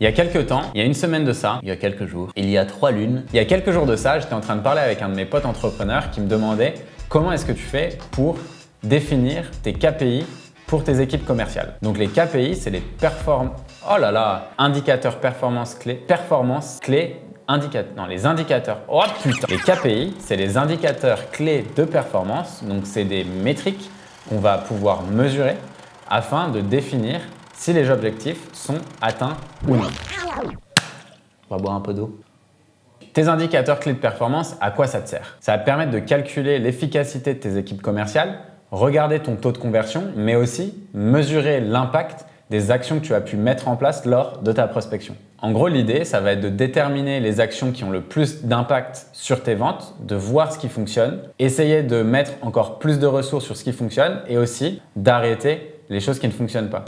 Il y a quelques temps, il y a une semaine de ça, il y a quelques jours, il y a 3 lunes, il y a quelques jours de ça, j'étais en train de parler avec un de mes potes entrepreneurs qui me demandait comment est-ce que tu fais pour définir tes KPI pour tes équipes commerciales. Donc les KPI, c'est les indicateurs performance clés, les indicateurs. Oh putain! Les KPI, c'est les indicateurs clés de performance. Donc c'est des métriques qu'on va pouvoir mesurer afin de définir si les objectifs sont atteints ou non. On va boire un peu d'eau. Tes indicateurs clés de performance, à quoi ça te sert? Ça va te permettre de calculer l'efficacité de tes équipes commerciales, regarder ton taux de conversion, mais aussi mesurer l'impact des actions que tu as pu mettre en place lors de ta prospection. En gros, l'idée, ça va être de déterminer les actions qui ont le plus d'impact sur tes ventes, de voir ce qui fonctionne, essayer de mettre encore plus de ressources sur ce qui fonctionne et aussi d'arrêter les choses qui ne fonctionnent pas.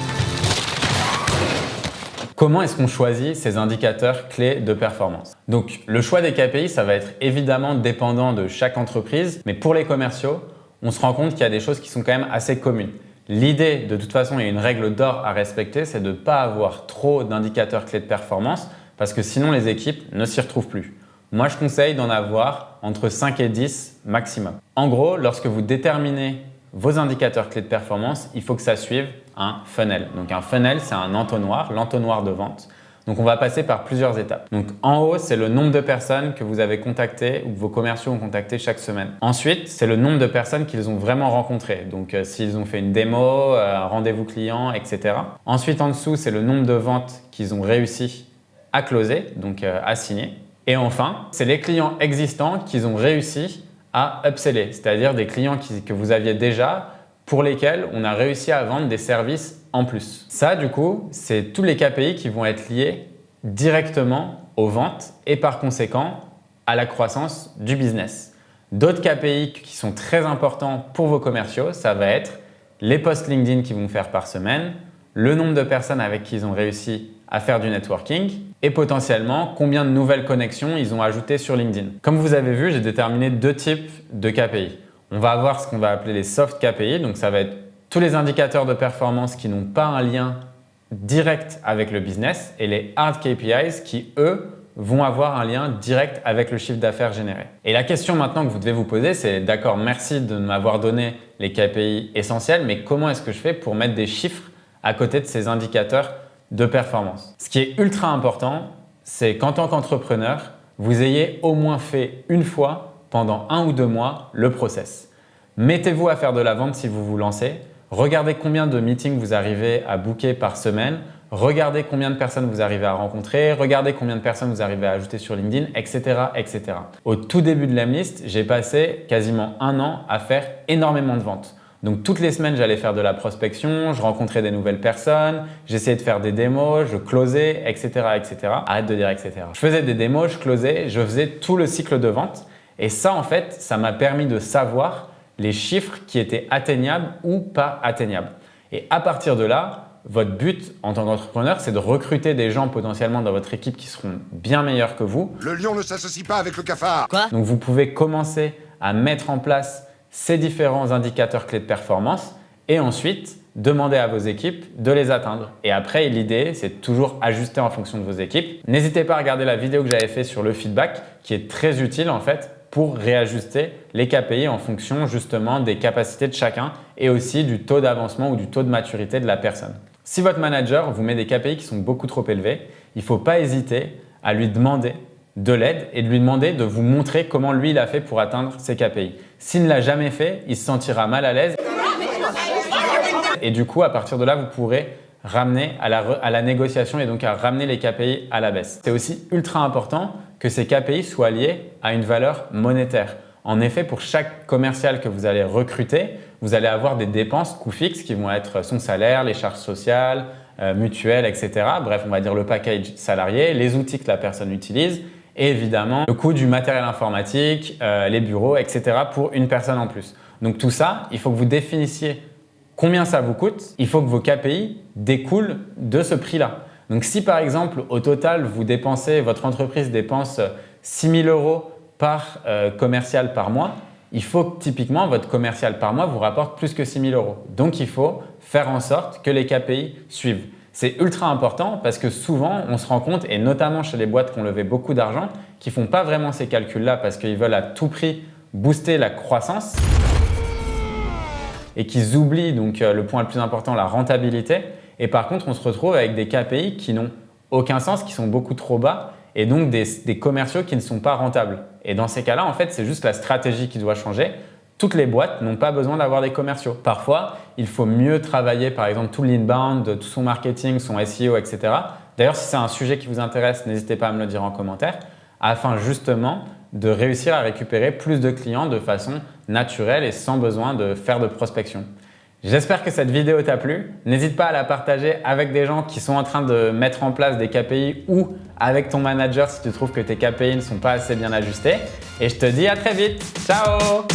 Comment est-ce qu'on choisit ces indicateurs clés de performance? Donc, le choix des KPI, ça va être évidemment dépendant de chaque entreprise, mais pour les commerciaux, on se rend compte qu'il y a des choses qui sont quand même assez communes. L'idée, de toute façon, et une règle d'or à respecter, c'est de ne pas avoir trop d'indicateurs clés de performance parce que sinon les équipes ne s'y retrouvent plus. Moi, je conseille d'en avoir entre 5 et 10 maximum. En gros, lorsque vous déterminez vos indicateurs clés de performance, il faut que ça suive un funnel. Donc un funnel, c'est un entonnoir, l'entonnoir de vente. Donc on va passer par plusieurs étapes. Donc en haut, c'est le nombre de personnes que vous avez contactées ou que vos commerciaux ont contactées chaque semaine. Ensuite, c'est le nombre de personnes qu'ils ont vraiment rencontrées. Donc s'ils ont fait une démo, un rendez-vous client, etc. Ensuite, en dessous, c'est le nombre de ventes qu'ils ont réussi à closer, donc à signer. Et enfin, c'est les clients existants qu'ils ont réussi à upseller, c'est-à-dire des clients que vous aviez déjà pour lesquels on a réussi à vendre des services en plus. Ça, du coup, c'est tous les KPI qui vont être liés directement aux ventes et par conséquent à la croissance du business. D'autres KPI qui sont très importants pour vos commerciaux, ça va être les posts LinkedIn qu'ils vont faire par semaine, le nombre de personnes avec qui ils ont réussi à faire du networking et potentiellement combien de nouvelles connexions ils ont ajoutées sur LinkedIn. Comme vous avez vu, j'ai déterminé 2 types de KPI. On va avoir ce qu'on va appeler les soft KPI, donc ça va être tous les indicateurs de performance qui n'ont pas un lien direct avec le business et les hard KPIs qui, eux, vont avoir un lien direct avec le chiffre d'affaires généré. Et la question maintenant que vous devez vous poser, c'est d'accord, merci de m'avoir donné les KPI essentiels, mais comment est-ce que je fais pour mettre des chiffres à côté de ces indicateurs de performance? Ce qui est ultra important, c'est qu'en tant qu'entrepreneur, vous ayez au moins fait une fois pendant 1 ou 2 mois le process. Mettez-vous à faire de la vente si vous vous lancez. Regardez combien de meetings vous arrivez à booker par semaine. Regardez combien de personnes vous arrivez à rencontrer. Regardez combien de personnes vous arrivez à ajouter sur LinkedIn, etc., etc. Au tout début de l'Emlist, j'ai passé quasiment 1 an à faire énormément de ventes. Donc toutes les semaines, j'allais faire de la prospection, je rencontrais des nouvelles personnes, j'essayais de faire des démos, je closais, etc., etc. Arrête de dire etc. Je faisais des démos, je closais, je faisais tout le cycle de vente. Et ça, en fait, ça m'a permis de savoir les chiffres qui étaient atteignables ou pas atteignables. Et à partir de là, votre but en tant qu'entrepreneur, c'est de recruter des gens potentiellement dans votre équipe qui seront bien meilleurs que vous. Le lion ne s'associe pas avec le cafard. Quoi? Donc, vous pouvez commencer à mettre en place ces différents indicateurs clés de performance et ensuite demander à vos équipes de les atteindre. Et après, l'idée, c'est toujours ajuster en fonction de vos équipes. N'hésitez pas à regarder la vidéo que j'avais faite sur le feedback qui est très utile en fait pour réajuster les KPI en fonction justement des capacités de chacun et aussi du taux d'avancement ou du taux de maturité de la personne. Si votre manager vous met des KPI qui sont beaucoup trop élevés, il ne faut pas hésiter à lui demander de l'aide et de lui demander de vous montrer comment lui il a fait pour atteindre ses KPI. S'il ne l'a jamais fait, il se sentira mal à l'aise et du coup à partir de là vous pourrez ramener à la négociation et donc à ramener les KPI à la baisse. C'est aussi ultra important que ces KPI soient liés à une valeur monétaire. En effet, pour chaque commercial que vous allez recruter, vous allez avoir des dépenses, coûts fixes qui vont être son salaire, les charges sociales, mutuelles, etc. Bref, on va dire le package salarié, les outils que la personne utilise et évidemment le coût du matériel informatique, les bureaux, etc. pour une personne en plus. Donc tout ça, il faut que vous définissiez combien ça vous coûte. Il faut que vos KPI découlent de ce prix-là. Donc si par exemple au total votre entreprise dépense 6 000 € par commercial par mois, il faut que typiquement votre commercial par mois vous rapporte plus que 6 000 €. Donc il faut faire en sorte que les KPI suivent. C'est ultra important parce que souvent, on se rend compte, et notamment chez les boîtes qui ont levé beaucoup d'argent, qui ne font pas vraiment ces calculs-là parce qu'ils veulent à tout prix booster la croissance et qu'ils oublient donc le point le plus important, la rentabilité. Et par contre, on se retrouve avec des KPI qui n'ont aucun sens, qui sont beaucoup trop bas et donc des commerciaux qui ne sont pas rentables. Et dans ces cas-là, en fait, c'est juste la stratégie qui doit changer. Toutes les boîtes n'ont pas besoin d'avoir des commerciaux. Parfois, il faut mieux travailler, par exemple, tout l'inbound, tout son marketing, son SEO, etc. D'ailleurs, si c'est un sujet qui vous intéresse, n'hésitez pas à me le dire en commentaire, afin justement de réussir à récupérer plus de clients de façon naturelle et sans besoin de faire de prospection. J'espère que cette vidéo t'a plu. N'hésite pas à la partager avec des gens qui sont en train de mettre en place des KPI ou avec ton manager si tu trouves que tes KPI ne sont pas assez bien ajustés. Et je te dis à très vite. Ciao!